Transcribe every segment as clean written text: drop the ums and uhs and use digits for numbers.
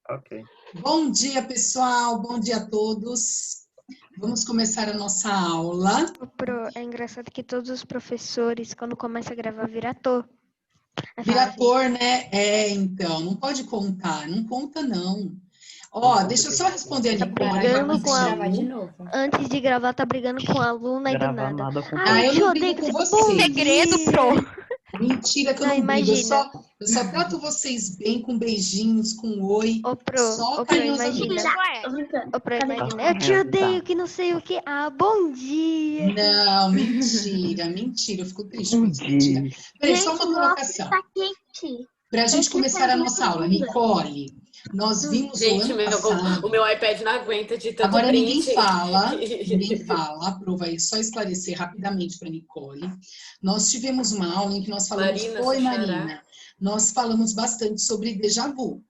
Ok. Bom dia, pessoal. Bom dia a todos. Vamos começar a nossa aula. É engraçado que todos os professores, quando começa a gravar, vira ator. Vira ator, né? Então, não pode contar. Não conta, não. Ó, deixa eu só responder a Nicole. Antes de gravar, tá brigando com a aluna e do Gravar nada. nada com Eu não brigo com vocês. Segredo, pro. Mentira que eu não brigo. Eu só trato vocês bem, com beijinhos, com oi. Só carinhosamente. Imagina. Eu te odeio, que não sei o que. Ah, bom dia. Não, mentira. Eu fico triste com isso. Mentira. Peraí, só uma colocação. Tá quente. Para a gente começar a nossa aula, Nicole, nós vimos o ano passado... o meu iPad não aguenta de tanto Agora print. ninguém fala, a prova aí, só esclarecer rapidamente para Nicole. Nós tivemos uma aula em que nós falamos... Marina. Nós falamos bastante sobre déjà vu.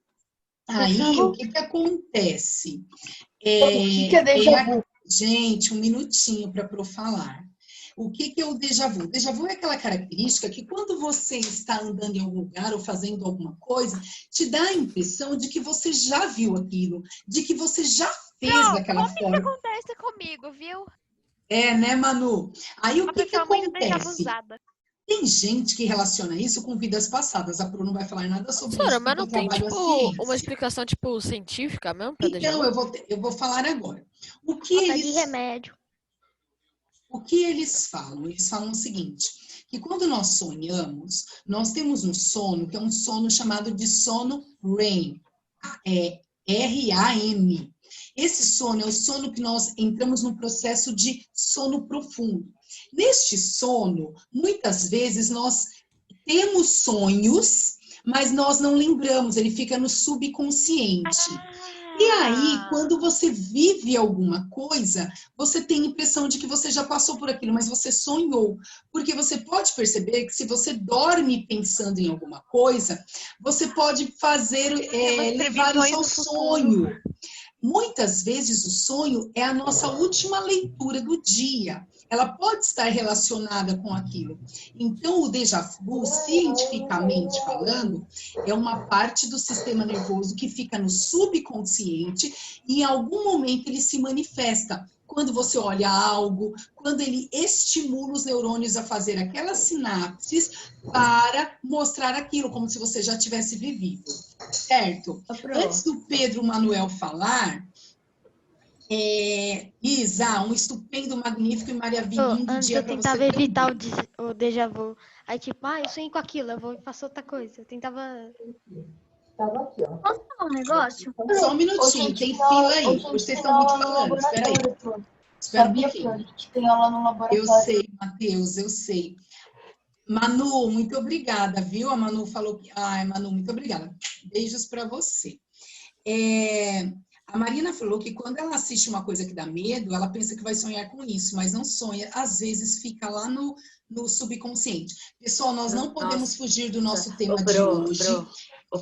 Aí, o que acontece? O que é déjà vu? Gente, um minutinho para Pro falar. O que é o déjà vu? O déjà vu é aquela característica que quando você está andando em algum lugar ou fazendo alguma coisa, te dá a impressão de que você já viu aquilo, de que você já fez daquela forma. Isso acontece comigo, viu? É, né, Manu? Aí o que acontece? Abusada. Tem gente que relaciona isso com vidas passadas. A Pro não vai falar nada sobre isso. Mas não tem, uma explicação, científica mesmo? Então, eu vou falar agora. O que eles falam? Eles falam o seguinte, que quando nós sonhamos, nós temos um sono, que é um sono chamado de sono REM, R-A-M. Esse sono é o sono que nós entramos no processo de sono profundo. Neste sono, muitas vezes nós temos sonhos, mas nós não lembramos, ele fica no subconsciente. E aí, quando você vive alguma coisa, você tem a impressão de que você já passou por aquilo, mas você sonhou. Porque você pode perceber que se você dorme pensando em alguma coisa, você pode levar isso ao sonho. Muitas vezes o sonho é a nossa última leitura do dia. Ela pode estar relacionada com aquilo. Então, o déjà vu, cientificamente falando, é uma parte do sistema nervoso que fica no subconsciente e em algum momento ele se manifesta. Quando você olha algo, quando ele estimula os neurônios a fazer aquelas sinapses para mostrar aquilo, como se você já tivesse vivido, certo? Antes do Pedro Manuel falar, Isa, um estupendo, magnífico e maravilhoso dia para você. Eu tentava evitar o déjà vu. Aí eu sonhei com aquilo, eu vou e faço outra coisa. Eu tentava... Tava aqui, ó. Posso falar um negócio? Só um minutinho, tem fila aí. Vocês estão muito falando, espera aí. Espera um pouquinho. A gente tem aula no laboratório. Eu sei, Matheus, eu sei. Manu, muito obrigada, viu? A Manu falou que... Manu, muito obrigada. Beijos para você. A Marina falou que quando ela assiste uma coisa que dá medo, ela pensa que vai sonhar com isso, mas não sonha. Às vezes fica lá no subconsciente. Pessoal, nós não podemos fugir do nosso tema de hoje.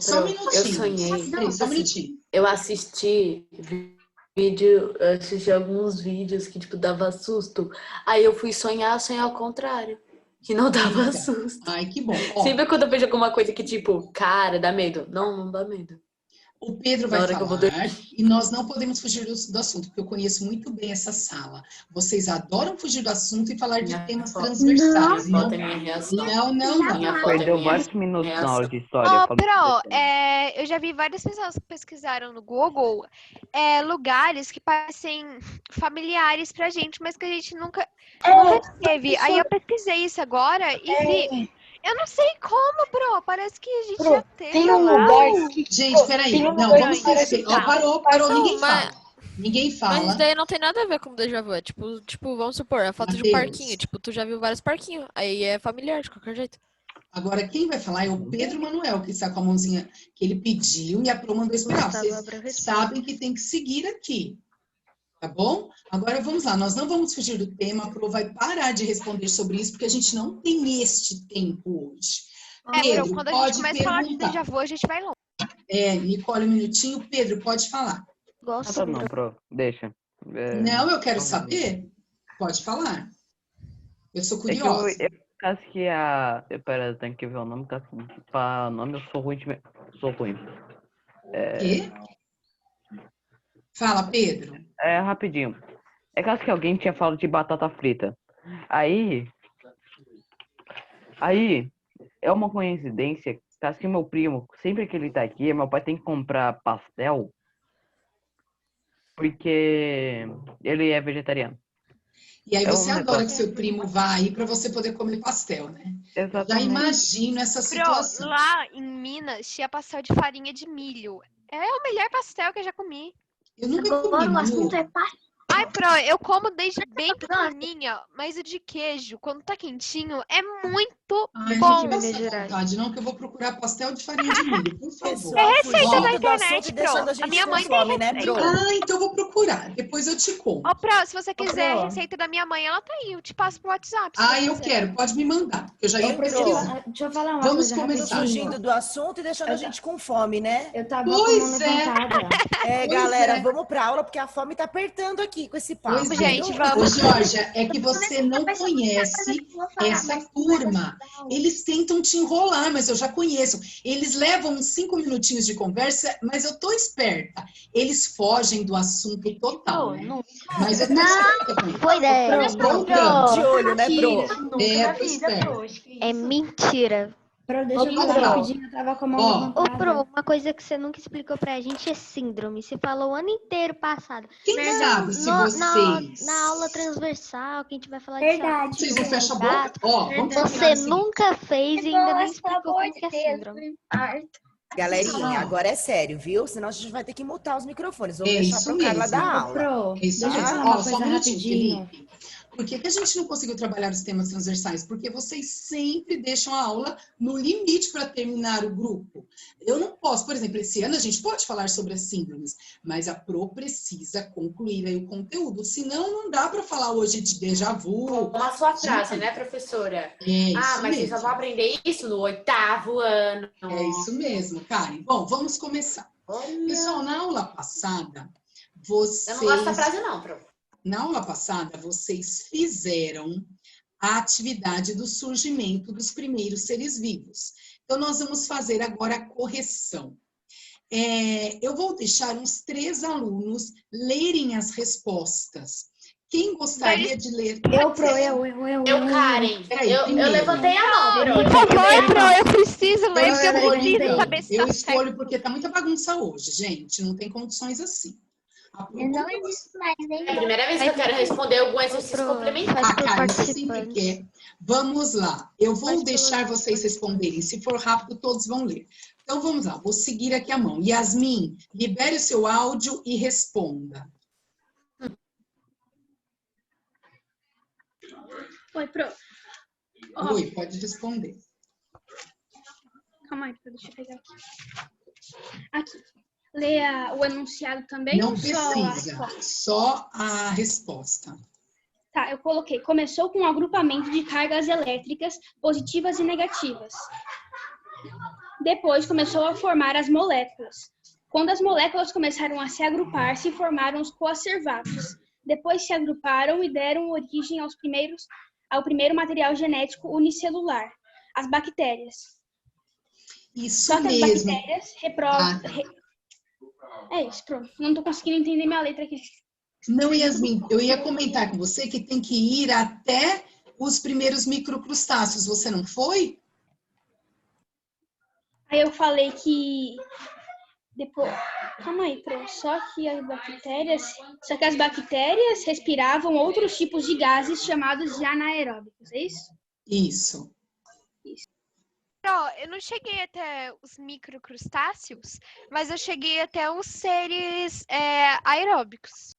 Só um minutinho. Eu sonhei. Só um minutinho. Eu assisti alguns vídeos que, dava susto. Aí eu fui sonhar ao contrário. Que não dava susto. Ai, que bom. Sempre quando eu vejo alguma coisa que, cara, dá medo. Não dá medo. O Pedro vai falar e nós não podemos fugir do assunto, porque eu conheço muito bem essa sala. Vocês adoram fugir do assunto e falar de temas transversais. Não. Perdeu vários minutos na aula de história. Eu já vi várias pessoas que pesquisaram no Google lugares que parecem familiares pra gente, mas que a gente nunca teve. Aí eu pesquisei isso agora e vi... Eu não sei como, bro. Parece que a gente já teve. Tem um lugar que... Gente, peraí. Não, vamos respeitar. Parou. Ninguém fala. Ninguém fala. Mas isso daí não tem nada a ver com déjà vu. É vamos supor, a foto de um parquinho. Tu já viu vários parquinhos. Aí é familiar, de qualquer jeito. Agora, quem vai falar é o Pedro Manuel, que está com a mãozinha que ele pediu e a Pro mandou explicar. Vocês sabem que tem que seguir aqui. Tá bom? Agora vamos lá, nós não vamos fugir do tema, a Pro vai parar de responder sobre isso, porque a gente não tem este tempo hoje. Pedro, quando a pode gente começa a falar de déjà vu, a gente vai longe. Nicole, um minutinho. Pedro, pode falar. Não, Pro, deixa. Não, eu quero saber. Pode falar. Eu sou curiosa. Caso que Pera, eu tenho que ver o nome, caso que falar o nome, eu sou ruim. Sou ruim. Quê? Fala, Pedro. É rapidinho. É caso que alguém tinha falado de batata frita. Aí é uma coincidência, caso que meu primo, sempre que ele tá aqui, meu pai tem que comprar pastel, porque ele é vegetariano. E aí É você um adora que negócio. seu primo vá aí para você poder comer pastel, né? Já Exatamente. imagino essa Pro, situação. lá em Minas tinha pastel de farinha de milho. É o melhor pastel que eu já comi. Eu nunca comi, Agora o Manu. assunto é Ai, Pro, eu como desde bem pequenininha, mas o de queijo, quando tá quentinho, é muito Ai, bom. não passa Minas Gerais. vontade, não, que eu vou procurar pastel de farinha de milho, por favor. Pessoal, receita Ó, da fugindo do assunto internet, e deixando Pro. a gente A minha com mãe tem fome, né, receita. Pro? Ah, então eu vou procurar. Depois eu te conto. Ó, Pro, se você quiser a Pro. receita da minha mãe, ela tá aí. Eu te passo pro WhatsApp. Se Ah, você eu quiser. quero. Pode me mandar. Eu já ia Entrou. pesquisar. Deixa eu falar uma Vamos coisa começar. rapidinho. Fugindo do assunto e deixando a gente com fome, né? Eu tava com a mão Pois é. levantada. É, Pois galera, é. vamos pra aula porque a fome tá apertando aqui com esse papo, Pois é. Gente, viu? vamos. Ô, Georgia, é que você não conhece essa turma. Eles tentam te enrolar, mas eu já conheço. Eles levam uns 5 minutinhos de conversa, mas eu tô esperta. Eles fogem do assunto total, né? Mas eu tô esperta com isso. Foi ideia. De olho, né, Pro? É, tô esperta. É mentira. Pro, deixa eu Vamos falar lá. rapidinho, eu tava com a mão Ó. Ô, levantada. Pro, uma coisa que você nunca explicou pra gente é síndrome. Você falou o ano inteiro passado. Quem sabe se Na vocês... aula transversal, que a gente vai falar Verdade. de Vocês não saúde, fecham a boca? Ó, vamos você combinar assim. nunca fez e ainda nem explicou como que é síndrome. Galerinha, agora é sério, viu? Senão a gente vai ter que mutar os microfones. Vamos É deixar isso pro Carla mesmo. dar Ô, aula. Pro, É isso deixa eu mesmo. falar Ó, uma só coisa um minutinho, rapidinho. Felipe. Por que que a gente não conseguiu trabalhar os temas transversais? Porque vocês sempre deixam a aula no limite para terminar o grupo. Eu não posso, por exemplo, esse ano a gente pode falar sobre as síndromes, mas a Pro precisa concluir aí o conteúdo, senão não dá para falar hoje de déjà vu. Uma sua frase, né, professora? É isso Ah, mas vocês mesmo. só vão aprender isso no 8º ano. É isso mesmo, Karen. Bom, vamos começar. Olha. Pessoal, na aula passada, Eu não gosto dessa vocês... frase, não, prof. Na aula passada, vocês fizeram a atividade do surgimento dos primeiros seres vivos. Então, nós vamos fazer agora a correção. Eu vou deixar uns 3 alunos lerem as respostas. Quem gostaria de ler? Eu, Karen. Peraí, Eu primeiro. levantei a mão, Por Pro. favor, Pro, eu preciso ler, porque eu Peraí, preciso então. saber se Eu tá escolho certo. porque tá muita bagunça hoje, gente. Não tem condições assim. Eu não existe mais nem. É a primeira vez que eu quero responder algum exercício Pro, complementar. faz Ah, pro Karen, você sempre participante. quer. Vamos lá. Eu vou Faz deixar pelo- vocês responderem. Se for rápido, todos vão ler. Então, vamos lá. Vou seguir aqui a mão. Yasmin, libere o seu áudio e responda. Oi, Pro. Oi, pode responder. Calma aí, deixa eu pegar aqui. Aqui. Leia o enunciado também. Não só a precisa. resposta. Só a resposta. Tá, eu coloquei. Começou com um agrupamento de cargas elétricas positivas e negativas. Depois começou a formar as moléculas. Quando as moléculas começaram a se agrupar, se formaram os coacervatos. Depois se agruparam e deram origem ao primeiro material genético unicelular, as bactérias. Isso Só que as mesmo. bactérias Ah. É isso, pronto. Não tô conseguindo entender minha letra aqui. Não, Yasmin, eu ia comentar com você que tem que ir até os primeiros microcrustáceos. Você não foi? Aí eu falei que depois, calma aí, Pro. Só que as bactérias respiravam outros tipos de gases chamados de anaeróbicos, é isso? Isso. Pro, eu não cheguei até os microcrustáceos, mas eu cheguei até os seres aeróbicos.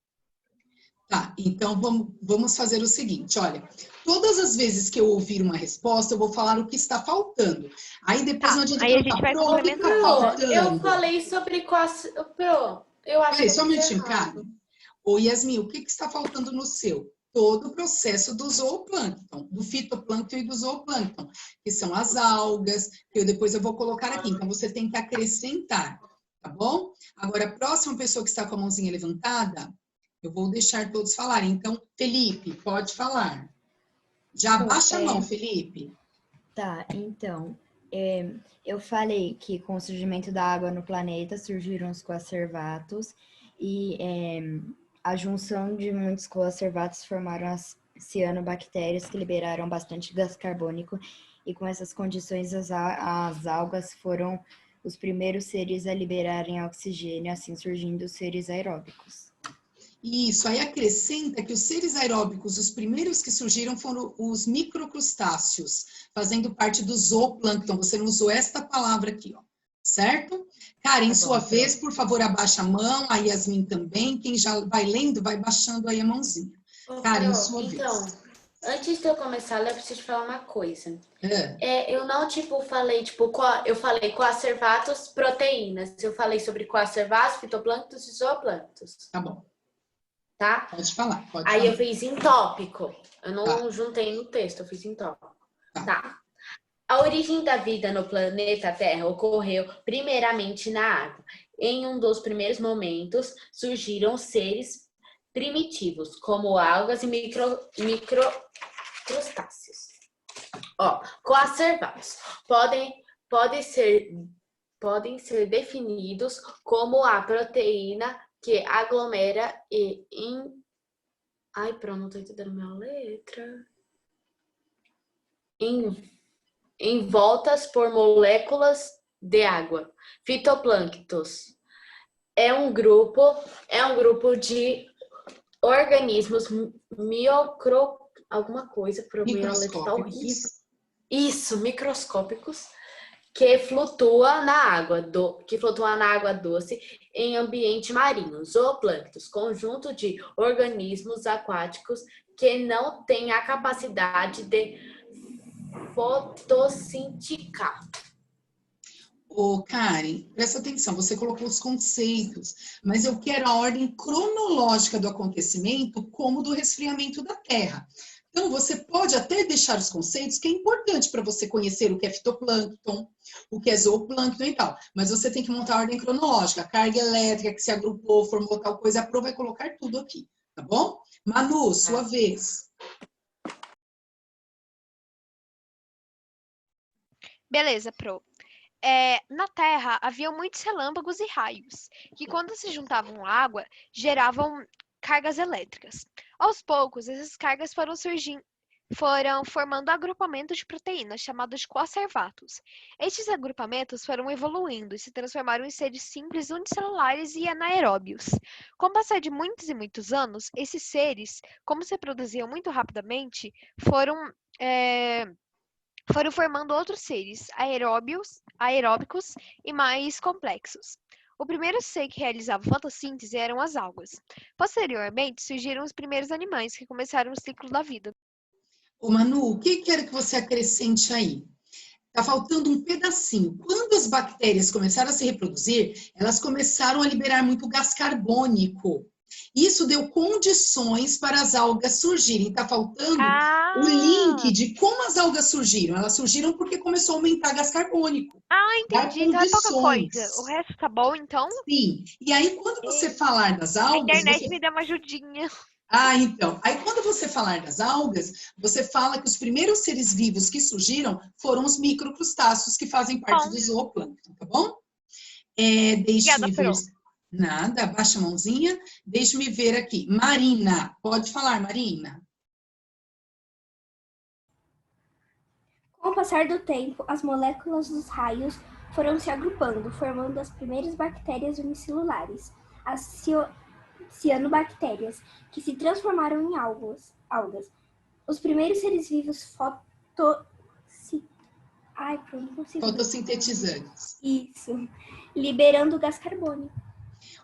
Tá, então vamos fazer o seguinte, olha, todas as vezes que eu ouvir uma resposta, eu vou falar o que está faltando. Aí depois Tá, não adianta aí a perguntar, gente vai "Pro, o que complementar." tá faltando?" Eu falei sobre Pro, eu acho Peraí, que só um eu fiz minutinho, errado. Karen. Ô, Yasmin, o que está faltando no seu? Todo o processo do zooplâncton, do fitoplâncton e do zooplâncton, que são as algas, que depois eu vou colocar aqui. Então, você tem que acrescentar, tá bom? Agora, a próxima pessoa que está com a mãozinha levantada, eu vou deixar todos falarem. Então, Felipe, pode falar. Já abaixa a mão, Felipe. Tá, então. Eu falei que com o surgimento da água no planeta surgiram os coacervatos e a junção de muitos coacervatos formaram as cianobactérias que liberaram bastante gás carbônico e com essas condições as algas foram os primeiros seres a liberarem oxigênio, assim surgindo os seres aeróbicos. Isso, aí acrescenta que os seres aeróbicos, os primeiros que surgiram foram os microcrustáceos, fazendo parte do zooplâncton. Você não usou esta palavra aqui, ó, certo? Cara, em sua vez, por favor, abaixa a mão, a Yasmin também. Quem já vai lendo, vai baixando aí a mãozinha. Cara, em sua vez. Então, antes de eu começar a ler, eu preciso te falar uma coisa. Eu não, falei, eu falei coacervatos, proteínas. Eu falei sobre coacervatos, fitoplânctos e zooplânctos. Tá bom. Tá? Pode falar, pode Aí falar. eu fiz em tópico. Eu não juntei no texto, eu fiz em tópico. Tá. A origem da vida no planeta Terra ocorreu primeiramente na água. Em um dos primeiros momentos, surgiram seres primitivos, como algas e microcrustáceos. Coacervatos podem ser definidos como a proteína que aglomera Ai, pronto, não tô entendendo minha letra. Envoltas por moléculas de água. Fitoplânctos é um grupo de organismos alguma coisa, por minha letra tá horrível. Isso, microscópicos, que flutua na água doce em ambiente marinho. Zooplânctos, conjunto de organismos aquáticos que não têm a capacidade de fotossinticar. Karen, presta atenção, você colocou os conceitos, mas eu quero a ordem cronológica do acontecimento, como do resfriamento da Terra. Então, você pode até deixar os conceitos, que é importante para você conhecer o que é fitoplâncton, o que é zooplâncton e tal. Mas você tem que montar a ordem cronológica, a carga elétrica que se agrupou, formou tal coisa, a Pro vai colocar tudo aqui, tá bom? Manu, sua vez. Beleza, Pro. Na Terra, havia muitos relâmpagos e raios, que quando se juntavam à água, geravam cargas elétricas. Aos poucos, essas cargas foram formando agrupamentos de proteínas, chamados de coacervatos. Estes agrupamentos foram evoluindo e se transformaram em seres simples unicelulares e anaeróbios. Com o passar de muitos e muitos anos, esses seres, como se reproduziam muito rapidamente, foram formando outros seres aeróbicos e mais complexos. O primeiro ser que realizava fotossíntese eram as algas. Posteriormente, surgiram os primeiros animais que começaram o ciclo da vida. Ô Manu, o que quero que você acrescente aí? Tá faltando um pedacinho. Quando as bactérias começaram a se reproduzir, elas começaram a liberar muito gás carbônico. Isso deu condições para as algas surgirem. Está faltando o link de como as algas surgiram. Elas surgiram porque começou a aumentar gás carbônico. Entendi. Então é pouca coisa. O resto tá bom, então? Sim. E aí, quando você falar das algas... A internet me dá uma ajudinha. Então. Aí, quando você falar das algas, você fala que os primeiros seres vivos que surgiram foram os microcrustáceos, que fazem parte do zooplâncton, tá bom? Deixa-me ver... Nada, baixa a mãozinha. Deixa-me ver aqui. Marina, pode falar, Marina. Com o passar do tempo, as moléculas dos raios foram se agrupando, formando as primeiras bactérias unicelulares, as cianobactérias, que se transformaram em algas. Os primeiros seres vivos fotossintetizantes. Isso, liberando gás carbônico.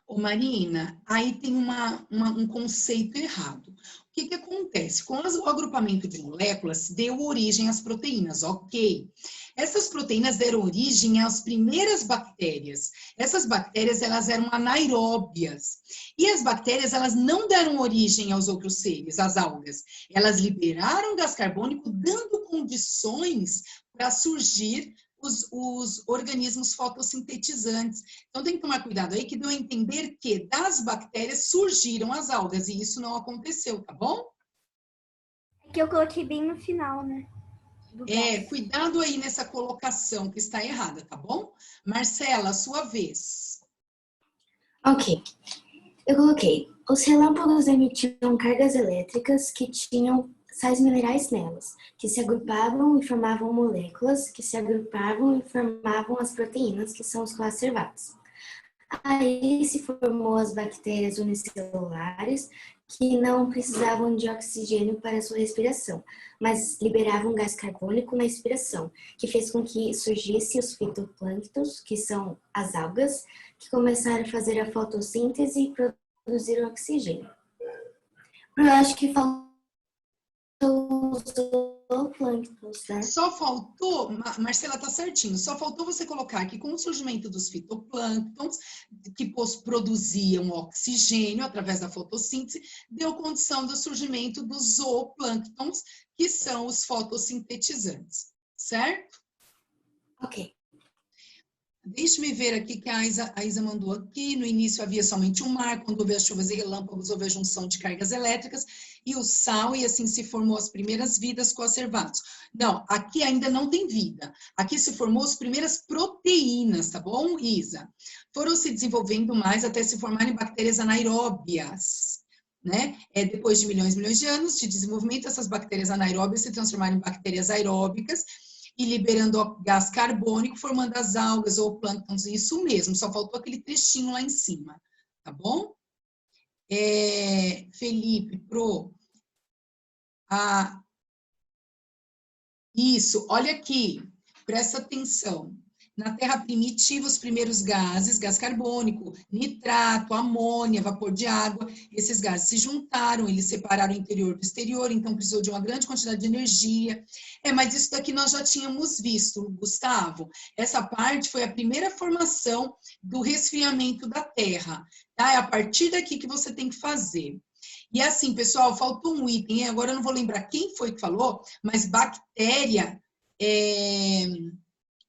Ô Marina, aí tem um conceito errado. O que acontece? Com o agrupamento de moléculas, deu origem às proteínas, ok. Essas proteínas deram origem às primeiras bactérias. Essas bactérias, elas eram anaeróbias. E as bactérias, elas não deram origem aos outros seres, às algas. Elas liberaram gás carbônico, dando condições para surgir os organismos fotossintetizantes. Então, tem que tomar cuidado aí, que deu a entender que das bactérias surgiram as algas, e isso não aconteceu, tá bom? É que eu coloquei bem no final, né? Cuidado aí nessa colocação que está errada, tá bom? Marcela, sua vez. Ok. Eu coloquei, os relâmpagos emitiam cargas elétricas que tinham sais minerais nelas, que se agrupavam e formavam moléculas, que se agrupavam e formavam as proteínas, que são os coacervados. Aí se formou as bactérias unicelulares, que não precisavam de oxigênio para sua respiração, mas liberavam gás carbônico na expiração, que fez com que surgissem os fitoplânctons, que são as algas, que começaram a fazer a fotossíntese e produzir o oxigênio. Eu acho que faltou os zooplânctons, né? Só faltou, Marcela, tá certinho, só faltou você colocar que com o surgimento dos fitoplânctons, que produziam oxigênio através da fotossíntese, deu condição do surgimento dos zooplânctons, que são os fotossintetizantes, certo? Ok. Deixe-me ver aqui que a Isa mandou aqui. No início havia somente um mar, quando houve as chuvas e relâmpagos, houve a junção de cargas elétricas e o sal, e assim se formou as primeiras vidas coacervados. Não, aqui ainda não tem vida. Aqui se formou as primeiras proteínas, tá bom, Isa? Foram se desenvolvendo mais até se formarem bactérias anaeróbias, né? Depois de milhões e milhões de anos de desenvolvimento, essas bactérias anaeróbias se transformaram em bactérias aeróbicas, e liberando gás carbônico, formando as algas ou plânctons, isso mesmo, só faltou aquele trechinho lá em cima, tá bom? Felipe, isso, olha aqui, presta atenção. Na Terra primitiva, os primeiros gases, gás carbônico, nitrato, amônia, vapor de água, esses gases se juntaram, eles separaram o interior do exterior, então precisou de uma grande quantidade de energia. Mas isso daqui nós já tínhamos visto, Gustavo. Essa parte foi a primeira formação do resfriamento da Terra, tá? É a partir daqui que você tem que fazer. E assim, pessoal, faltou um item, agora eu não vou lembrar quem foi que falou, mas bactéria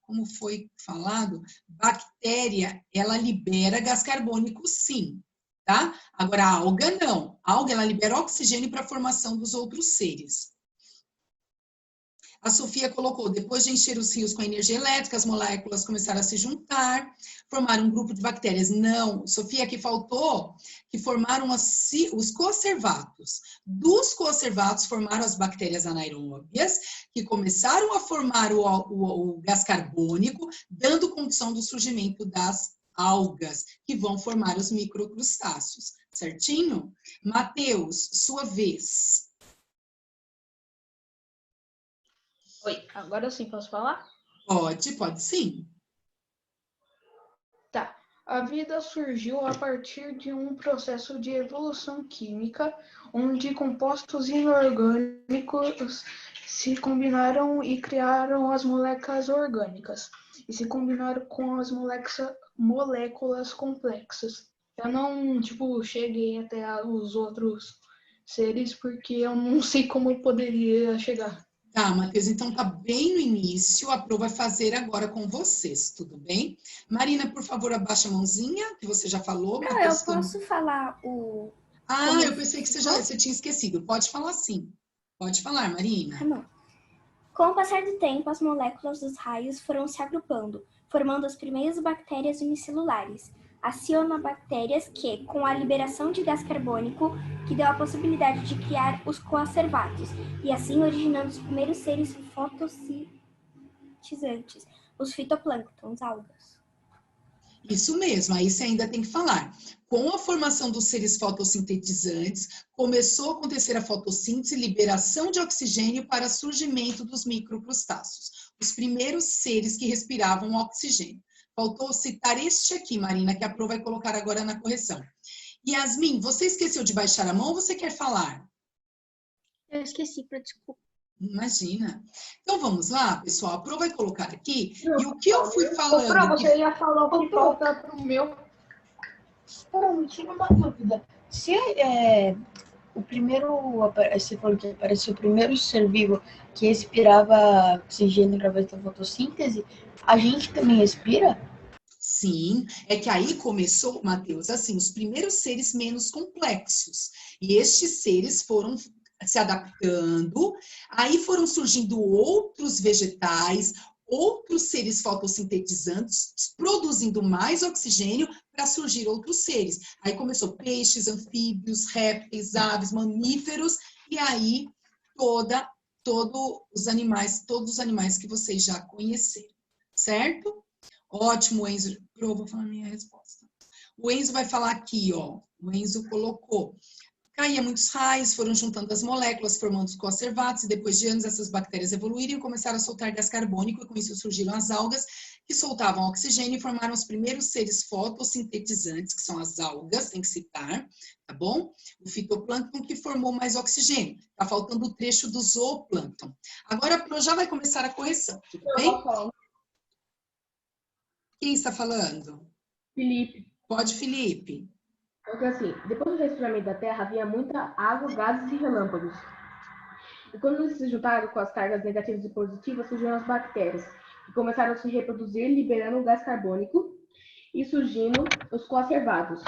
como foi falado, bactéria, ela libera gás carbônico, sim, tá? Agora, a alga não. A alga, ela libera oxigênio para a formação dos outros seres. A Sofia colocou, depois de encher os rios com energia elétrica, as moléculas começaram a se juntar, formaram um grupo de bactérias. Não, Sofia, aqui faltou que formaram os coacervatos. Dos coacervatos formaram as bactérias anaeróbias, que começaram a formar o gás carbônico, dando condição do surgimento das algas, que vão formar os microcrustáceos. Certinho? Mateus, sua vez. Oi, agora sim, posso falar? Pode sim. Tá. A vida surgiu a partir de um processo de evolução química, onde compostos inorgânicos se combinaram e criaram as moléculas orgânicas, e se combinaram com as moléculas complexas. Eu não, cheguei até os outros seres, porque eu não sei como eu poderia chegar. Tá, Matheus, então tá bem no início, a Pro vai fazer agora com vocês, tudo bem? Marina, por favor, abaixa a mãozinha, que você já falou. Não, eu posso falar o... eu pensei que você tinha esquecido. Pode falar sim. Pode falar, Marina. Tá bom. Com o passar do tempo, as moléculas dos raios foram se agrupando, formando as primeiras bactérias unicelulares, as cianobactérias que, com a liberação de gás carbônico, que deu a possibilidade de criar os coacervatos, e assim originando os primeiros seres fotossintetizados, os fitoplânctons, algas. Isso mesmo, aí você ainda tem que falar. Com a formação dos seres fotossintetizantes, começou a acontecer a fotossíntese, liberação de oxigênio para surgimento dos microcrustáceos, os primeiros seres que respiravam oxigênio. Faltou citar este aqui, Marina, que a Pro vai colocar agora na correção. Yasmin, você esqueceu de baixar a mão ou você quer falar? Eu esqueci, desculpa. Imagina. Então, vamos lá, pessoal. A Pro vai colocar aqui. E o que eu fui falando... Pro, você ia falar o que falta pro meu... Me tira uma dúvida. Se o primeiro... Você falou que apareceu o primeiro ser vivo que respirava oxigênio através da fotossíntese, a gente também respira? Sim, é que aí começou, Matheus, assim, os primeiros seres menos complexos. E estes seres foram se adaptando, aí foram surgindo outros vegetais, outros seres fotossintetizantes, produzindo mais oxigênio para surgir outros seres. Aí começou peixes, anfíbios, répteis, aves, mamíferos, e aí todos os animais que vocês já conheceram, certo? Ótimo, Enzo. Eu vou falar a minha resposta. O Enzo vai falar aqui, ó. O Enzo colocou. Caía muitos raios, foram juntando as moléculas, formando os coacervatos, e depois de anos essas bactérias evoluíram e começaram a soltar gás carbônico, e com isso surgiram as algas, que soltavam oxigênio e formaram os primeiros seres fotossintetizantes, que são as algas, tem que citar, tá bom? O fitoplâncton que formou mais oxigênio. Tá faltando o trecho do zooplâncton. Agora a Pro já vai começar a correção, tudo bem? Quem está falando? Felipe. Pode, Felipe. Porque assim, depois do resfriamento da Terra, havia muita água, gases e relâmpagos. E quando eles se juntaram com as cargas negativas e positivas, surgiram as bactérias, que começaram a se reproduzir, liberando o gás carbônico e surgindo os coacervados,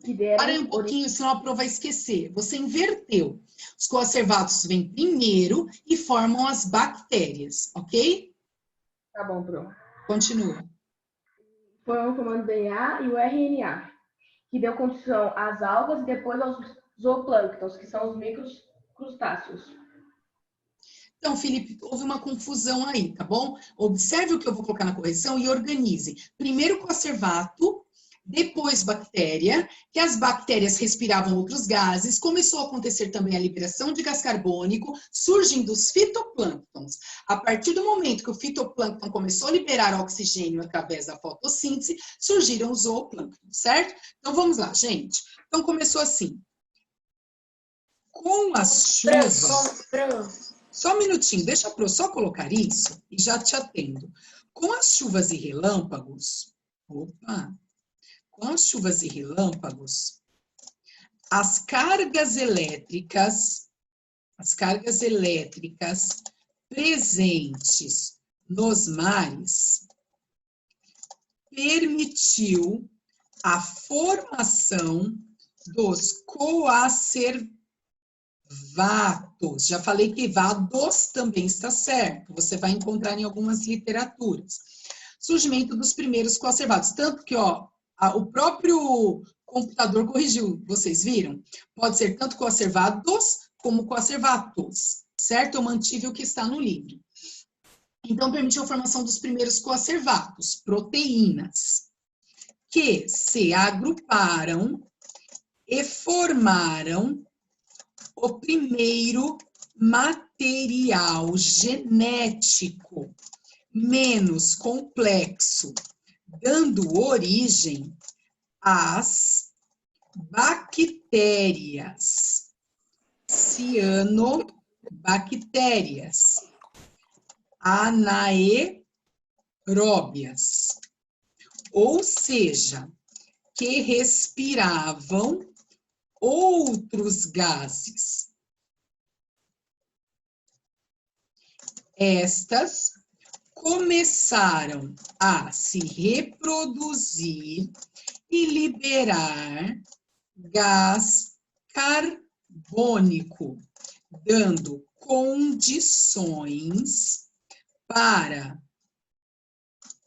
que deram... Para aí um pouquinho, senão a Pro vai esquecer. Você inverteu. Os coacervados vêm primeiro e formam as bactérias, ok? Tá bom, Pro. Continua. Foram formando o DNA e o RNA, que deu condição às algas e depois aos zooplânctons, que são os microcrustáceos. Então, Felipe, houve uma confusão aí, tá bom? Observe o que eu vou colocar na correção e organize. Primeiro coacervato, depois bactéria, que as bactérias respiravam outros gases, começou a acontecer também a liberação de gás carbônico, surgindo os fitoplânctons. A partir do momento que o fitoplâncton começou a liberar oxigênio através da fotossíntese, surgiram os zooplânctons, certo? Então, vamos lá, gente. Então, começou assim. Com as chuvas... Só um minutinho, deixa eu só colocar isso e já te atendo. Com as chuvas e relâmpagos... Opa! Com as chuvas e relâmpagos, as cargas elétricas presentes nos mares permitiu a formação dos coacervatos. Já falei que vados também está certo. Você vai encontrar em algumas literaturas. Surgimento dos primeiros coacervatos. Tanto que, ó, o próprio computador corrigiu, vocês viram? Pode ser tanto coacervados como coacervatos, certo? Eu mantive o que está no livro. Então, permitiu a formação dos primeiros coacervatos, proteínas, que se agruparam e formaram o primeiro material genético menos complexo, dando origem às bactérias, cianobactérias, anaeróbias, ou seja, que respiravam outros gases. Estas começaram a se reproduzir e liberar gás carbônico, dando condições para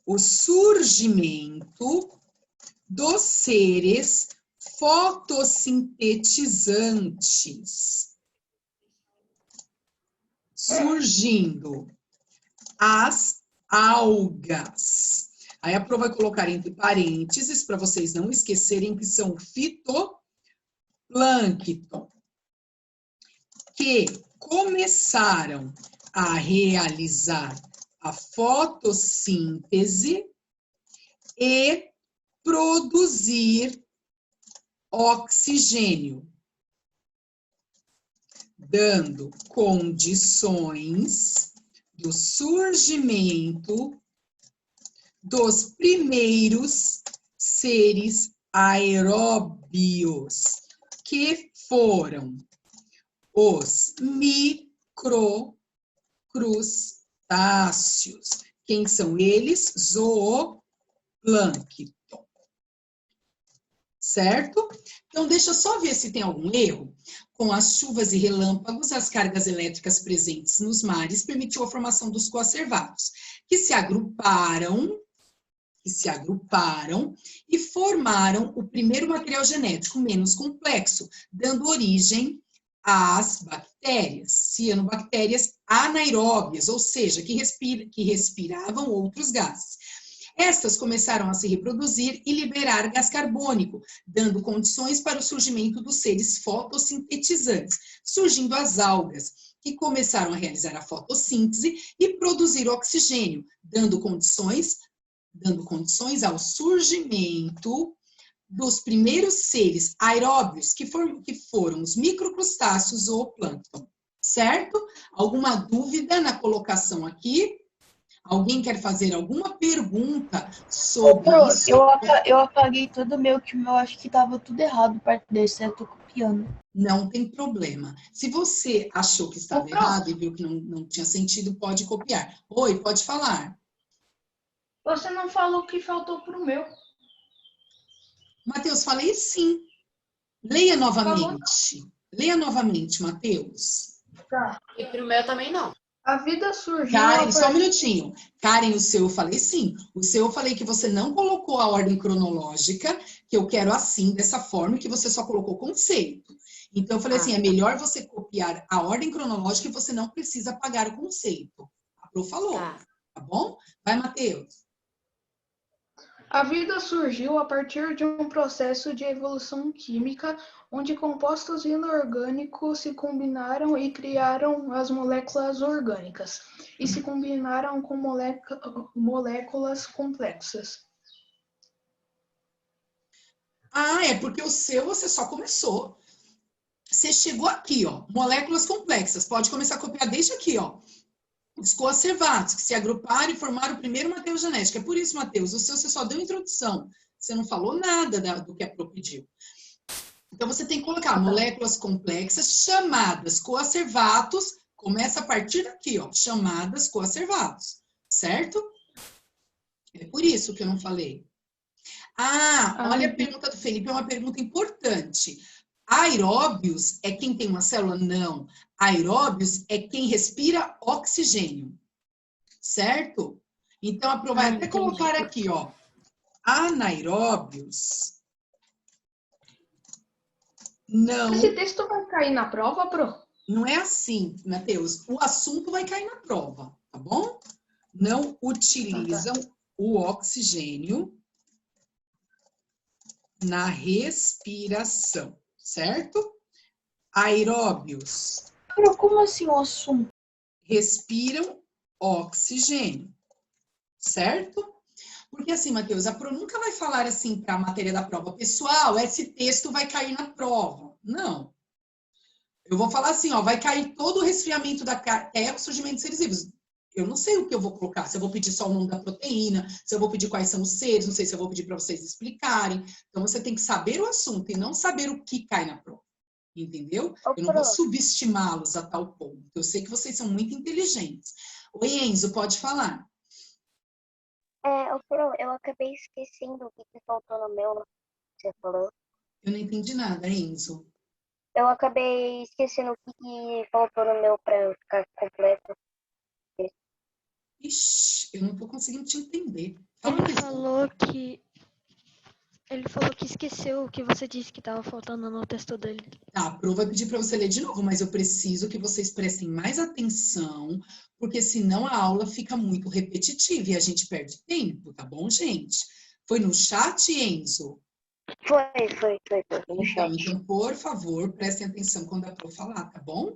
o surgimento dos seres fotossintetizantes, surgindo as algas. Aí a Pro vai colocar entre parênteses, para vocês não esquecerem que são fitoplâncton, que começaram a realizar a fotossíntese e produzir oxigênio, dando condições do surgimento dos primeiros seres aeróbios, que foram os microcrustáceos. Quem são eles? Zooplâncton. certo? Então, deixa eu só ver se tem algum erro. Com as chuvas e relâmpagos, as cargas elétricas presentes nos mares permitiu a formação dos coacervados, que se agruparam e formaram o primeiro material genético menos complexo, dando origem às bactérias, cianobactérias anaeróbias, ou seja, que respiravam outros gases. Estas começaram a se reproduzir e liberar gás carbônico, dando condições para o surgimento dos seres fotossintetizantes, surgindo as algas, que começaram a realizar a fotossíntese e produzir oxigênio, dando condições ao surgimento dos primeiros seres aeróbios, que foram os microcrustáceos ou plâncton, certo? Alguma dúvida na colocação aqui? Alguém quer fazer alguma pergunta sobre isso? Eu apaguei todo o meu, que o meu acho que estava tudo errado, parte desse, eu tô copiando. Não tem problema. Se você achou que estava errado e viu que não tinha sentido, pode copiar. Oi, pode falar. Você não falou que faltou pro meu. Matheus, falei sim. Leia novamente. Leia novamente, Matheus. Tá. E pro meu também não. A vida surgiu... Karen, só um minutinho. Karen, o seu eu falei sim. O seu eu falei que você não colocou a ordem cronológica, que eu quero assim, dessa forma, e que você só colocou conceito. Então, eu falei assim, é melhor você copiar a ordem cronológica e você não precisa apagar o conceito. A Pro falou, tá bom? Vai, Matheus. A vida surgiu a partir de um processo de evolução química, onde compostos inorgânicos se combinaram e criaram as moléculas orgânicas, e se combinaram com moléculas complexas. Ah, é porque o seu você só começou. Você chegou aqui, ó, moléculas complexas. Pode começar a copiar desde aqui, ó. Os coacervados, que se agruparam e formaram o primeiro material genético. É por isso, Matheus, o seu você só deu introdução. Você não falou nada do que a Pro pediu. Então, você tem que colocar moléculas complexas chamadas coacervatos. Começa a partir daqui, ó, chamadas coacervados. Certo? É por isso que eu não falei. Ah, olha a pergunta do Felipe, é uma pergunta importante. Aeróbios é quem tem uma célula? Não. Aeróbios é quem respira oxigênio. Certo? Então, a Pro vai até colocar aqui, ó. Anaeróbios. Não. Esse texto vai cair na prova, Pro? Não é assim, Matheus. O assunto vai cair na prova, tá bom? Não utilizam o oxigênio na respiração. Certo? Aeróbios. Como assim o assunto? Respiram oxigênio. Certo? Porque assim, Matheus, a Pro nunca vai falar assim para a matéria da prova. Pessoal, esse texto vai cair na prova. Não. Eu vou falar assim, ó, vai cair todo o resfriamento da Terra, o surgimento de seres vivos. Eu não sei o que eu vou colocar, se eu vou pedir só o nome da proteína, se eu vou pedir quais são os seres, não sei se eu vou pedir para vocês explicarem. Então, você tem que saber o assunto e não saber o que cai na prova. Entendeu? Eu não vou subestimá-los a tal ponto. Eu sei que vocês são muito inteligentes. Oi, Enzo, pode falar. Eu acabei esquecendo o que faltou no meu, você falou. Eu não entendi nada, Enzo. Eu acabei esquecendo o que faltou no meu para ficar completo. Ixi, eu não tô conseguindo te entender. Ele falou que esqueceu o que você disse que estava faltando no texto dele. Tá, a Pro vai pedir para você ler de novo, mas eu preciso que vocês prestem mais atenção, porque senão a aula fica muito repetitiva e a gente perde tempo, tá bom, gente? Foi no chat, Enzo? Foi no chat. Então, por favor, prestem atenção quando a Pro falar, tá bom?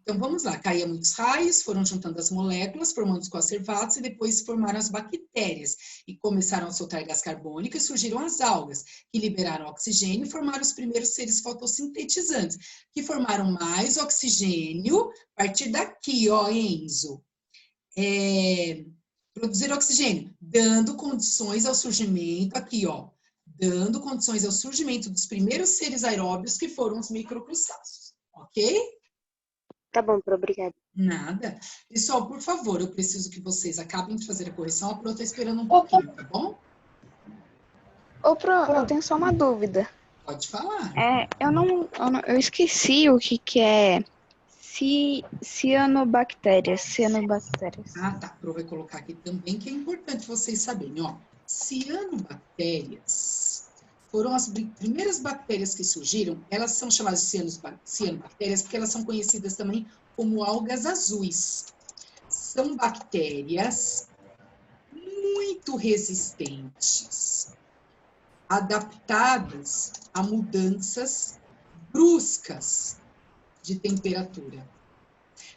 Então, vamos lá. Caíam muitos raios, foram juntando as moléculas, formando os coacervados e depois formaram as bactérias. E começaram a soltar gás carbônico e surgiram as algas, que liberaram oxigênio e formaram os primeiros seres fotossintetizantes, que formaram mais oxigênio a partir daqui, ó, Enzo. Produzir oxigênio, dando condições ao surgimento, aqui, ó. Dando condições ao surgimento dos primeiros seres aeróbios, que foram os microcrustáceos. Ok? Tá bom, Pro, obrigada. Nada. Pessoal, por favor, eu preciso que vocês acabem de fazer a correção. A Pro tá esperando um pouquinho, tá bom? Ô, Pro, eu tenho só uma dúvida. Pode falar. Eu esqueci o que é cianobactérias. Ah, tá. Pro vai colocar aqui também, que é importante vocês saberem, ó. Cianobactérias foram as primeiras bactérias que surgiram. Elas são chamadas de cianobactérias porque elas são conhecidas também como algas azuis. São bactérias muito resistentes, adaptadas a mudanças bruscas de temperatura.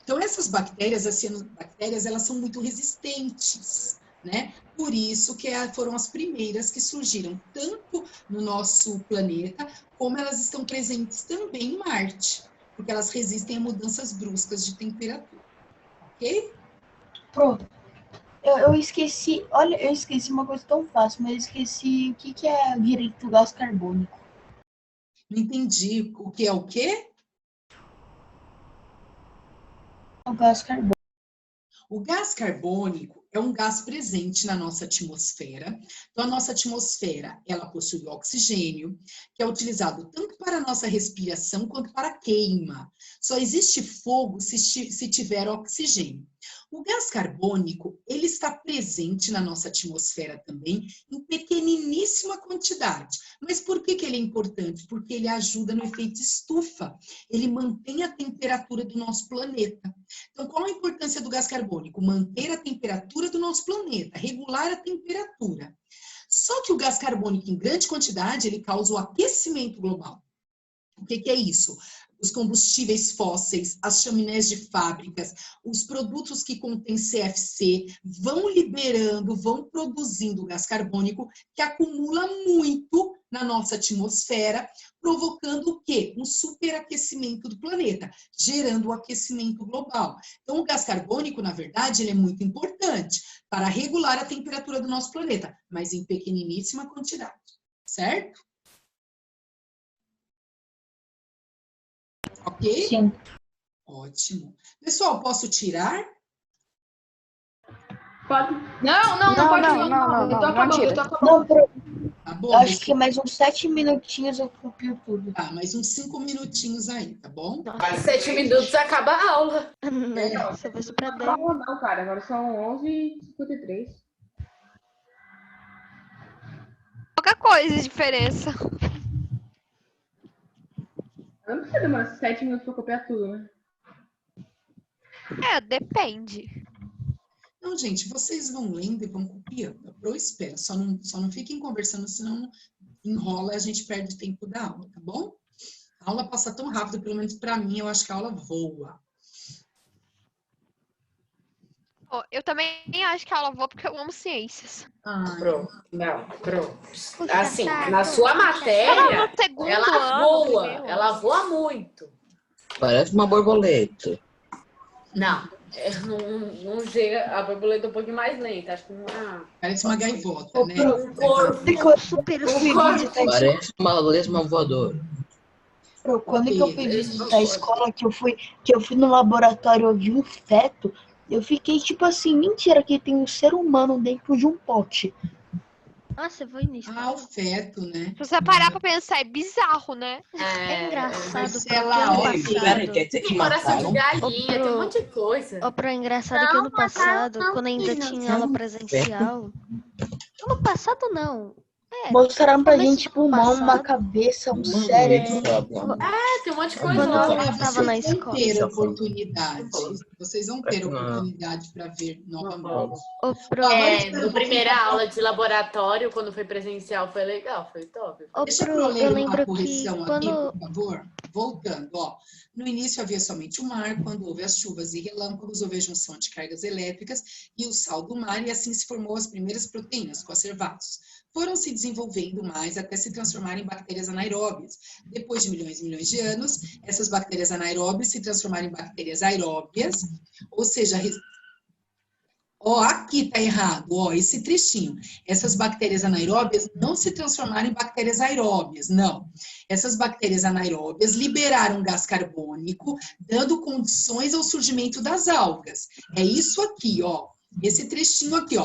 Então, essas bactérias, as cianobactérias, elas são muito resistentes, né? Por isso que foram as primeiras que surgiram tanto no nosso planeta, como elas estão presentes também em Marte, porque elas resistem a mudanças bruscas de temperatura, ok? Pronto. Eu esqueci, olha, eu esqueci uma coisa tão fácil, mas eu esqueci o que é direito do gás carbônico. Não entendi. O que é o quê? O gás carbônico. O gás carbônico é um gás presente na nossa atmosfera. Então, a nossa atmosfera, ela possui oxigênio, que é utilizado tanto para a nossa respiração quanto para a queima. Só existe fogo se tiver oxigênio. O gás carbônico, ele está presente na nossa atmosfera também, em pequeniníssima quantidade. Mas por que ele é importante? Porque ele ajuda no efeito estufa. Ele mantém a temperatura do nosso planeta. Então, qual a importância do gás carbônico? Manter a temperatura do nosso planeta, regular a temperatura. Só que o gás carbônico, em grande quantidade, ele causa o aquecimento global. O que é isso? Os combustíveis fósseis, as chaminés de fábricas, os produtos que contêm CFC vão liberando, vão produzindo gás carbônico que acumula muito na nossa atmosfera, provocando o quê? Um superaquecimento do planeta, gerando o aquecimento global. Então, o gás carbônico, na verdade, ele é muito importante para regular a temperatura do nosso planeta, mas em pequeniníssima quantidade, certo? Ok? Sim. Ótimo. Pessoal, posso tirar? Pode. Não, pode não. Eu tô acabando. Não, Tá bom, acho que mais uns 7 minutinhos eu copio tudo. Tá, mais uns 5 minutinhos aí, tá bom? 7 minutos acaba a aula. Nossa, vai super bem. Não, cara, agora são 11h53. Pouca coisa de diferença. Não precisa demorar 7 minutos pra copiar tudo, né? Depende. Não, gente, vocês vão lendo e vão copiando. Eu espero, só não fiquem conversando, senão enrola e a gente perde tempo da aula, tá bom? A aula passa tão rápido, pelo menos pra mim, eu acho que a aula voa. Eu também acho que a aula voa porque eu amo ciências. Pronto. Assim, na sua matéria, ela voa muito. Parece uma borboleta. Não chega, a borboleta é um pouquinho mais lenta, acho que parece uma gaivota, né? Um corvo. Parece uma lesma voadora. Quando que eu fui visitar a escola, que eu fui no laboratório, eu vi um feto, eu fiquei tipo assim, mentira, que tem um ser humano dentro de um pote. Nossa, eu vou nisso. Ah, o feto, né? Se você parar pra pensar, é bizarro, né? É engraçado. Tem coração de galinha, tem um monte de coisa. Pro engraçado que ano passado, quando ainda tinha aula presencial... Ano passado, não. Mostraram pra gente pulmão, uma cabeça, um cérebro. Tem um monte de coisa. Eu tava na escola. Vocês vão ter oportunidade para ver novamente. No primeira aula de laboratório, quando foi presencial, foi legal, foi top. Deixa eu ler uma correção aqui, por favor. Voltando, ó. No início havia somente o mar, quando houve as chuvas e relâmpagos, houve a junção de cargas elétricas e o sal do mar, e assim se formou as primeiras proteínas, coacervatos. Foram se desenvolvendo mais até se transformarem em bactérias anaeróbias. Depois de milhões e milhões de anos, essas bactérias anaeróbias se transformaram em bactérias aeróbias, ou seja, aqui tá errado, esse trechinho. Essas bactérias anaeróbias não se transformaram em bactérias aeróbias, não. Essas bactérias anaeróbias liberaram gás carbônico, dando condições ao surgimento das algas. É isso aqui, esse trechinho aqui,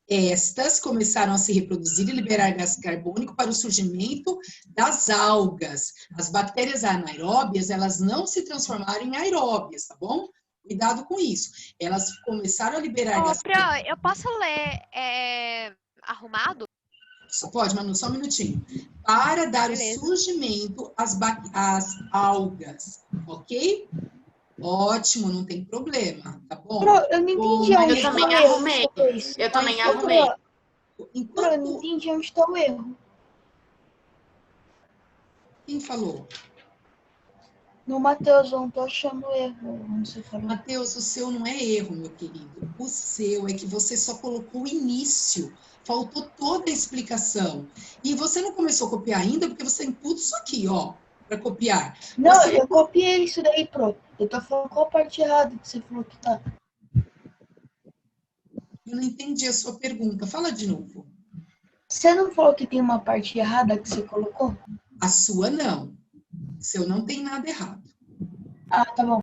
Estas começaram a se reproduzir e liberar gás carbônico para o surgimento das algas. As bactérias anaeróbias, elas não se transformaram em aeróbias, tá bom? Cuidado com isso. Elas começaram a liberar gás carbônico. Eu posso ler arrumado? Só pode, Manu, só um minutinho. Para dar Beleza. o surgimento às algas, ok? Ótimo, não tem problema, tá bom? Eu não entendi Bom, onde Eu está também o erro. arrumei. Eu também Mas, arrumei. eu não entendi onde está o erro. Quem falou? No Matheus, eu não tô achando erro, onde você falou. Matheus, o seu não é erro, meu querido. O seu é que você só colocou o início. Faltou toda a explicação. E você não começou a copiar ainda, porque você tem tudo isso aqui, ó, para copiar. Não, Você- eu copiei isso daí, Pro. Eu tô falando qual parte errada que você falou que tá. Eu não entendi a sua pergunta. Fala de novo. Você não falou que tem uma parte errada que você colocou? A sua não. O seu não tem nada errado. Ah, tá bom.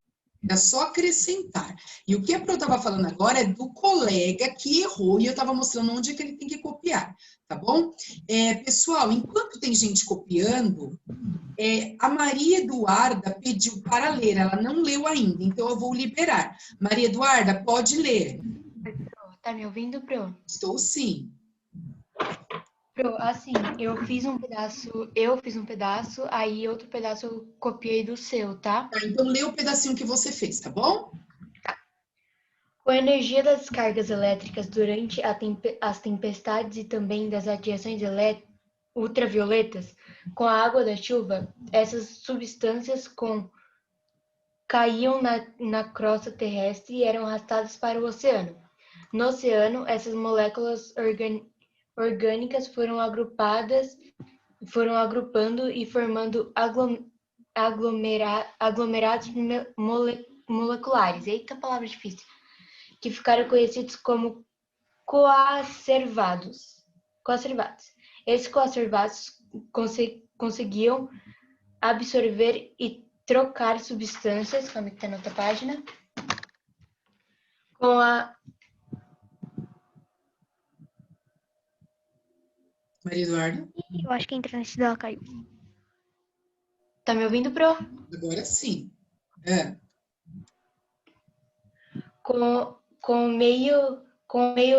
É só acrescentar. E o que a Pro estava falando agora é do colega que errou e eu estava mostrando onde é que ele tem que copiar, tá bom? Pessoal, enquanto tem gente copiando, a Maria Eduarda pediu para ler, ela não leu ainda, então eu vou liberar. Maria Eduarda, pode ler. Tá me ouvindo, Pro? Estou sim. Pro, assim, eu fiz um pedaço, aí outro pedaço eu copiei do seu, tá? Tá, então lê o pedacinho que você fez, tá bom? Com a energia das descargas elétricas durante as tempestades e também das radiações ultravioletas, com a água da chuva, essas substâncias caíam na crosta terrestre e eram arrastadas para o oceano. No oceano, essas moléculas orgânicas foram agrupando e formando aglomerados moleculares. Eita, palavra difícil. Que ficaram conhecidos como coacervados. Esses coacervados conseguiam absorver e trocar substâncias, como está na outra página, com a Maria Eduarda? Eu acho que a internet dela caiu. Tá me ouvindo, Pro? Agora sim. Com meio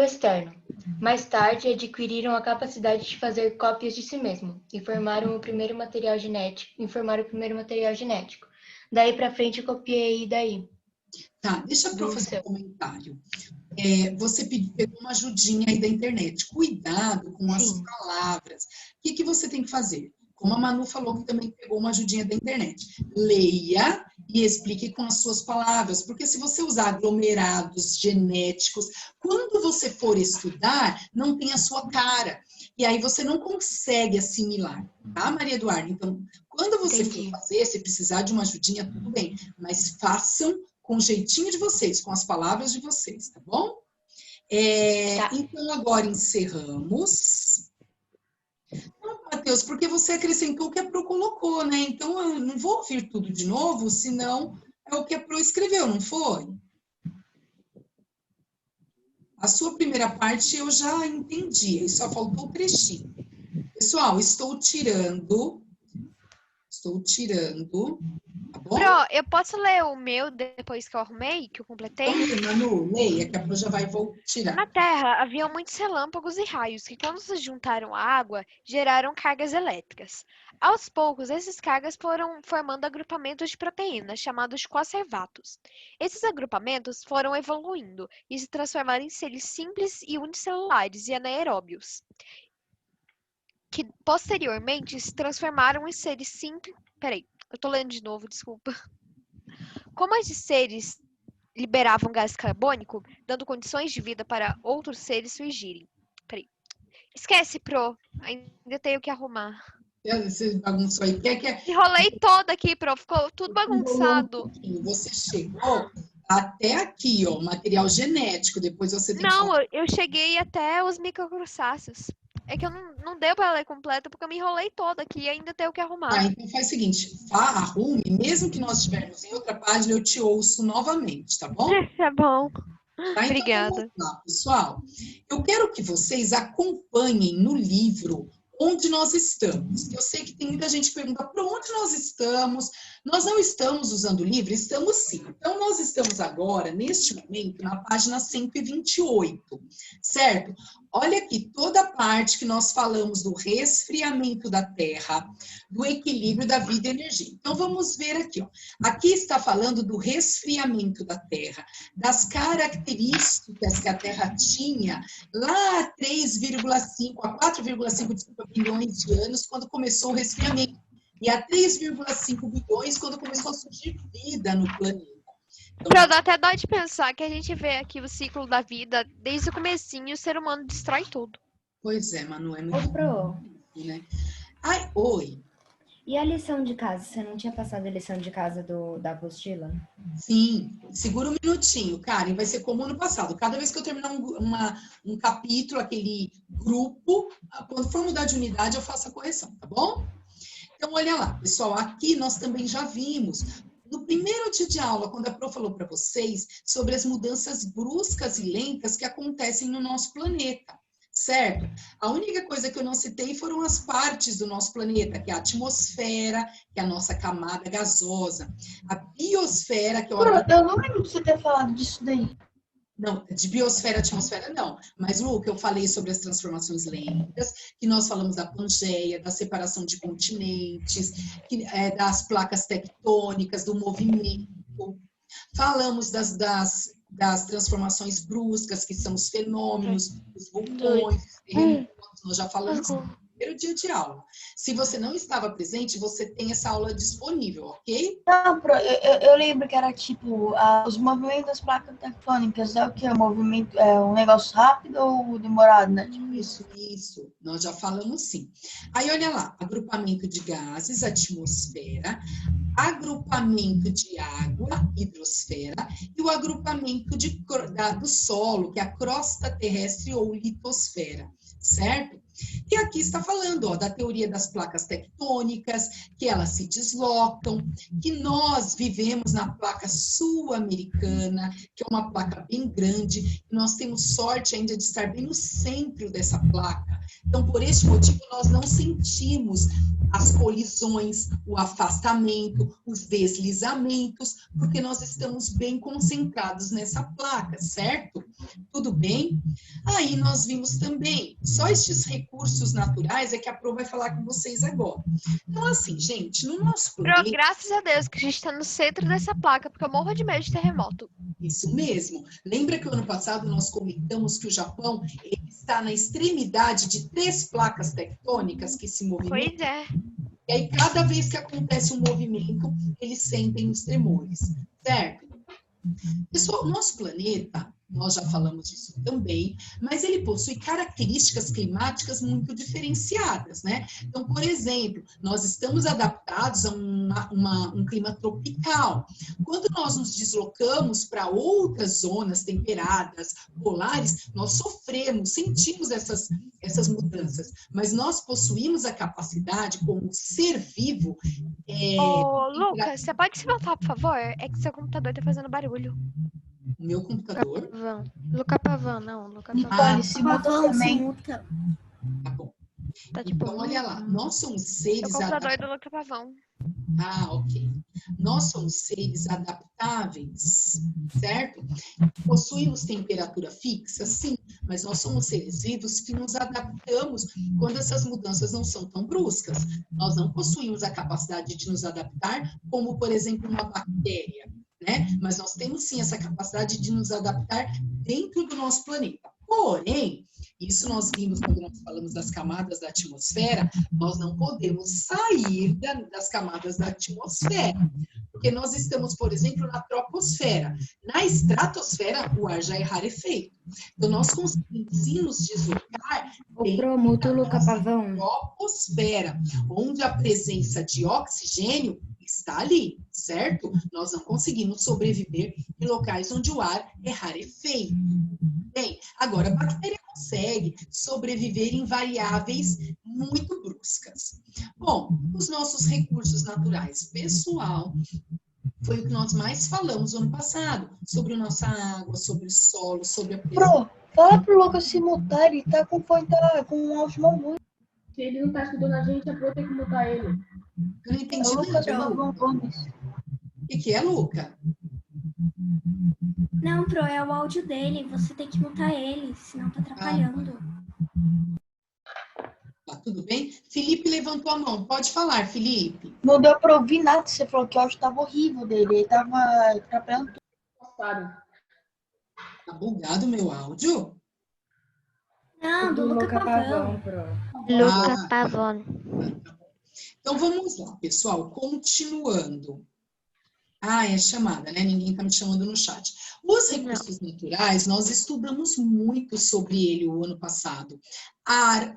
externo. Mais tarde, adquiriram a capacidade de fazer cópias de si mesmo e formaram o primeiro material genético. Daí para frente, eu copiei daí. Tá, deixa eu fazer um comentário. Você pegou uma ajudinha aí da internet. Cuidado com as palavras. O que você tem que fazer? Como a Manu falou que também pegou uma ajudinha da internet. Leia e explique com as suas palavras. Porque se você usar aglomerados genéticos, quando você for estudar, não tem a sua cara. E aí você não consegue assimilar. Tá, Maria Eduarda? Então, quando você for fazer, se precisar de uma ajudinha, tudo bem. Mas façam com o jeitinho de vocês, com as palavras de vocês, tá bom? Então, agora encerramos. Não, Matheus, porque você acrescentou o que a Pro colocou, né? Então, eu não vou ouvir tudo de novo, senão é o que a Pro escreveu, não foi? A sua primeira parte eu já entendi, aí só faltou o trechinho. Pessoal, estou tirando, tá bom? Pro, eu posso ler o meu depois que eu arrumei, que eu completei? Manu, leia, que a Pro já vai tirar. Na Terra, havia muitos relâmpagos e raios que, quando se juntaram à água, geraram cargas elétricas. Aos poucos, esses cargas foram formando agrupamentos de proteínas, chamados coacervatos. Esses agrupamentos foram evoluindo e se transformaram em seres simples e unicelulares e anaeróbios, que posteriormente se transformaram em seres simples... Peraí, eu tô lendo de novo, desculpa. Como esses seres liberavam gás carbônico, dando condições de vida para outros seres surgirem. Peraí. Esquece, Pro. Ainda tenho que arrumar. Você bagunçou aí. Enrolei toda aqui, Pro. Ficou tudo bagunçado. Você chegou até aqui, ó, material genético. Depois você tem Não, eu cheguei até os microcrustáceos. É que eu não deu para ler completa, porque eu me enrolei toda aqui e ainda tenho que arrumar. Então faz o seguinte, arrume, mesmo que nós estivermos em outra página, eu te ouço novamente, tá bom? Tá bom. Tá? Então, Obrigada. vamos lá, pessoal. Eu quero que vocês acompanhem no livro onde nós estamos. Eu sei que tem muita gente que pergunta, para onde nós estamos? Nós não estamos usando o livro? Estamos sim. Então, nós estamos agora, neste momento, na página 128, certo? Olha aqui, toda a parte que nós falamos do resfriamento da Terra, do equilíbrio da vida e energia. Então, vamos ver aqui, ó. Aqui está falando do resfriamento da Terra, das características que a Terra tinha lá a 3,5 a 4,5 bilhões de anos, quando começou o resfriamento. E a 3,5 bilhões, quando começou a surgir vida no planeta. Pra dar até dó de pensar que a gente vê aqui o ciclo da vida, desde o comecinho, o ser humano destrói tudo. Pois é, Manu, é muito Ô, Pro, né? Ai, oi. e a lição de casa? Você não tinha passado a lição de casa da apostila? Sim, segura um minutinho, Karen, vai ser como no passado. Cada vez que eu terminar um capítulo, aquele grupo, quando for mudar de unidade, eu faço a correção, tá bom? Então, olha lá, pessoal, aqui nós também já vimos, no primeiro dia de aula, quando a Pro falou para vocês sobre as mudanças bruscas e lentas que acontecem no nosso planeta, certo? A única coisa que eu não citei foram as partes do nosso planeta, que é a atmosfera, que é a nossa camada gasosa, a biosfera, que é o... Eu não lembro de você ter falado disso daí. Não, de biosfera, atmosfera, não. Mas, Lu, que eu falei sobre as transformações lentas, que nós falamos da Pangeia, da separação de continentes, das placas tectônicas, do movimento. Falamos das transformações bruscas, que são os fenômenos, os vulcões, os terremotos, nós já falamos no primeiro dia de aula. Se você não estava presente, você tem essa aula disponível, ok? Não, eu lembro que era tipo, os movimentos das placas tectônicas, é o que? Movimento, é um negócio rápido ou demorado, né? Tipo Isso. Nós já falamos sim. Aí, olha lá, agrupamento de gases, atmosfera, agrupamento de água, hidrosfera, e o agrupamento do solo, que é a crosta terrestre ou litosfera, certo? E aqui está falando, ó, da teoria das placas tectônicas, que elas se deslocam, que nós vivemos na placa sul-americana, que é uma placa bem grande, e nós temos sorte ainda de estar bem no centro dessa placa. Então, por este motivo, nós não sentimos as colisões, o afastamento, os deslizamentos, porque nós estamos bem concentrados nessa placa, certo? Tudo bem? Aí nós vimos também, só estes recursos naturais é que a Pro vai falar com vocês agora. Então, assim, gente, no nosso planeta... Graças a Deus que a gente está no centro dessa placa, porque eu morro de medo de terremoto. Isso mesmo. Lembra que o ano passado nós comentamos que o Japão ele está na extremidade de 3 placas tectônicas que se movimentam? Pois é. E aí, cada vez que acontece um movimento, eles sentem os tremores, certo? Pessoal, o nosso planeta, nós já falamos disso também, mas ele possui características climáticas muito diferenciadas, né? Então, por exemplo, nós estamos adaptados a um clima tropical. Quando nós nos deslocamos para outras zonas temperadas, polares, nós sofremos, sentimos essas mudanças, mas nós possuímos a capacidade, como ser vivo... Ô, Lucas, você pode se voltar, por favor? É que seu computador está fazendo barulho. O meu computador? Luca Pavan, não. Luca Pavan. Pavão também. Tá bom. Tá, tipo, então, olha lá, nós somos seres... O computador do Luca Pavão. Ah, ok. Nós somos seres adaptáveis, certo? Possuímos temperatura fixa, sim, mas nós somos seres vivos que nos adaptamos quando essas mudanças não são tão bruscas. Nós não possuímos a capacidade de nos adaptar, como, por exemplo, uma bactéria, né? Mas nós temos, sim, essa capacidade de nos adaptar dentro do nosso planeta. Porém, isso nós vimos quando nós falamos das camadas da atmosfera, nós não podemos sair das camadas da atmosfera, porque nós estamos, por exemplo, na troposfera. Na estratosfera, o ar já é rarefeito. Então, nós conseguimos sim nos deslocar da troposfera, onde a presença de oxigênio está ali, certo? Nós não conseguimos sobreviver em locais onde o ar é rarefeito. Bem, agora a bactéria consegue sobreviver em variáveis muito bruscas. Bom, os nossos recursos naturais, pessoal, Foi o que nós mais falamos no ano passado, sobre a nossa água, sobre o solo, sobre a Pro, fala pro Lucas se mutar, ele tá com fone, tá com um áudio mal ruim. Se ele não tá escutando a gente, a Pro tem que mutar ele. Eu não entendi É o Lucas nada. Pavão Gomes. O que é, Luca? Não, Pro, é o áudio dele. Você tem que mutar ele, senão tá atrapalhando. Tá tudo bem? Felipe levantou a mão. Pode falar, Felipe. Não deu pra ouvir nada, você falou que o áudio tava horrível dele, ele tava atrapalhando tudo. Tá bugado o meu áudio? Não, do Luca Pavão. Luca Pavão. Então vamos lá, pessoal. Continuando. Ah, é chamada, né? Ninguém tá me chamando no chat. Os recursos naturais, nós estudamos muito sobre ele o ano passado. A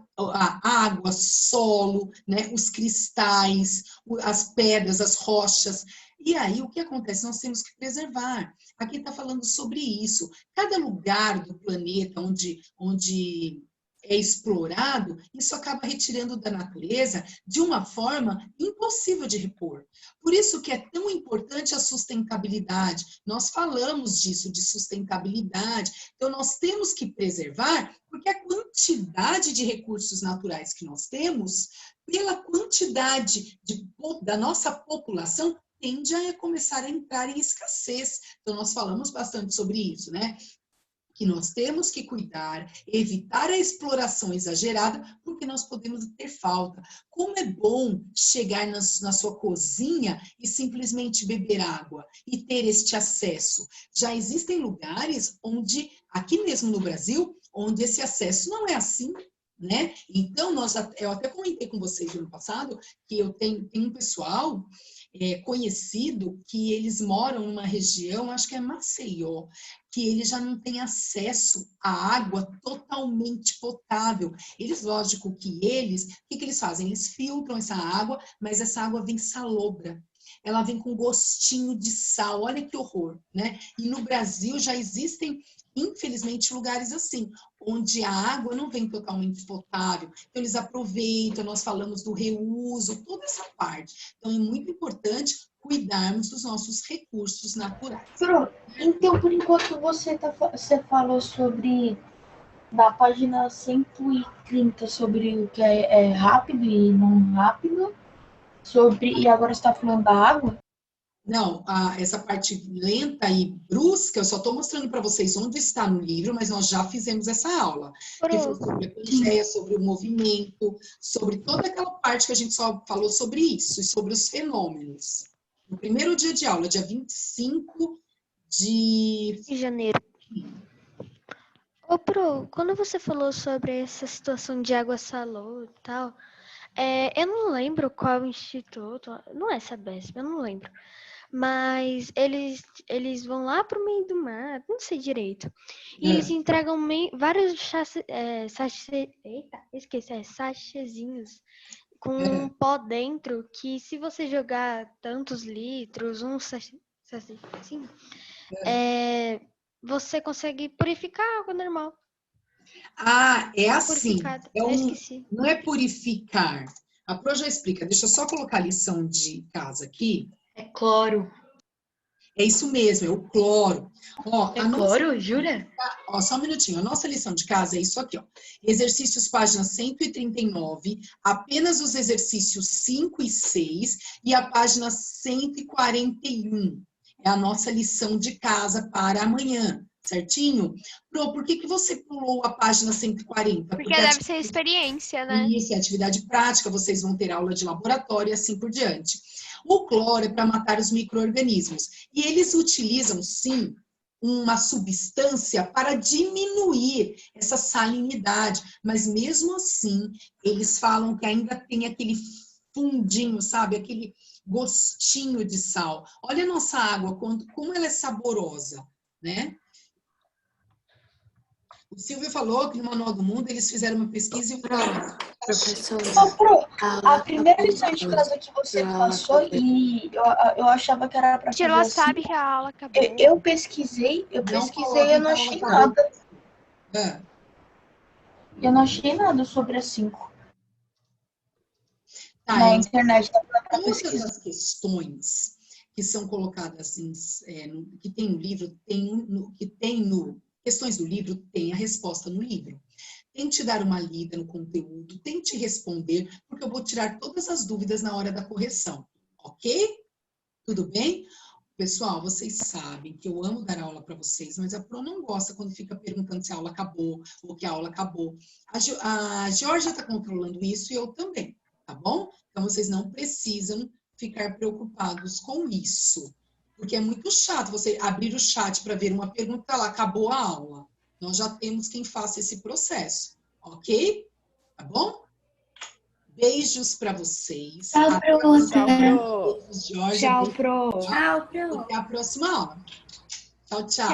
água, solo, né? Os cristais, as pedras, as rochas. E aí, o que acontece? Nós temos que preservar. Aqui está falando sobre isso. Cada lugar do planeta onde é explorado, isso acaba retirando da natureza de uma forma impossível de repor. Por isso que é tão importante a sustentabilidade. Nós falamos disso, de sustentabilidade. Então, nós temos que preservar, porque a quantidade de recursos naturais que nós temos, pela quantidade da nossa população, tende a começar a entrar em escassez. Então, nós falamos bastante sobre isso, né? Que nós temos que cuidar, evitar a exploração exagerada, porque nós podemos ter falta. Como é bom chegar na sua cozinha e simplesmente beber água e ter este acesso. Já existem lugares onde, aqui mesmo no Brasil, onde esse acesso não é assim, né? Então, eu até comentei com vocês no ano passado que eu tenho um pessoal conhecido que eles moram numa região, acho que é Maceió, que ele já não tem acesso à água totalmente potável. Eles, lógico que o que eles fazem? Eles filtram essa água, mas essa água vem salobra. Ela vem com gostinho de sal, olha que horror, né? E no Brasil já existem, infelizmente, lugares assim, onde a água não vem totalmente potável. Então, eles aproveitam, nós falamos do reuso, toda essa parte. Então, é muito importante cuidarmos dos nossos recursos naturais. Pro, então, por enquanto, você falou sobre, da página 130, sobre o que é rápido e não rápido, e agora você está falando da água? Não, essa parte lenta e brusca, eu só estou mostrando para vocês onde está no livro, mas nós já fizemos essa aula. Que foi sobre a Pangeia, sobre o movimento, sobre toda aquela parte que a gente só falou sobre isso, e sobre os fenômenos. No primeiro dia de aula, dia 25 de janeiro. Ô, Pro, quando você falou sobre essa situação de água salô e tal, eu não lembro qual instituto, não é Sabesp, eu não lembro. Mas eles vão lá pro meio do mar, não sei direito. E eles entregam vários sachezinhos com um pó dentro que se você jogar tantos litros, assim, você consegue purificar a água normal. Ah, é assim. Esqueci. Não é purificar. A Pro já explica. Deixa eu só colocar a lição de casa aqui. É cloro. É isso mesmo, é o cloro. Ó, cloro? Jura? Ó, só um minutinho. A nossa lição de casa é isso aqui, ó. Exercícios, página 139, apenas os exercícios 5 e 6 e a página 141. É a nossa lição de casa para amanhã, certinho? Pro, por que você pulou a página 140? Porque deve ser experiência, né? Isso, é atividade prática, vocês vão ter aula de laboratório e assim por diante. O cloro é para matar os micro-organismos. E eles utilizam, sim, uma substância para diminuir essa salinidade. Mas, mesmo assim, eles falam que ainda tem aquele fundinho, sabe? Aquele gostinho de sal. Olha a nossa água, como ela é saborosa, né? O Silvio falou que no Manual do Mundo eles fizeram uma pesquisa e falaram... Professor, a primeira lição de casa que você passou, e eu achava que era para fazer ela assim, sabe que a aula acabou. Eu pesquisei e eu não achei nada. Eu não achei nada sobre a 5. Na internet, dá para pesquisar. Todas as questões que são colocadas que tem no livro, tem no questões do livro, tem a resposta no livro. Tente dar uma lida no conteúdo, tente responder, porque eu vou tirar todas as dúvidas na hora da correção, ok? Tudo bem? Pessoal, vocês sabem que eu amo dar aula para vocês, mas a Pro não gosta quando fica perguntando se a aula acabou ou que a aula acabou. A Georgia está controlando isso e eu também, tá bom? Então, vocês não precisam ficar preocupados com isso, porque é muito chato você abrir o chat para ver uma pergunta lá, acabou a aula. Nós já temos quem faça esse processo, ok? Tá bom? Beijos para vocês. Tchau, Pro. Beijos, Jorge. Tchau, Pro. Tchau, Pro. Até a próxima aula. Tchau, tchau.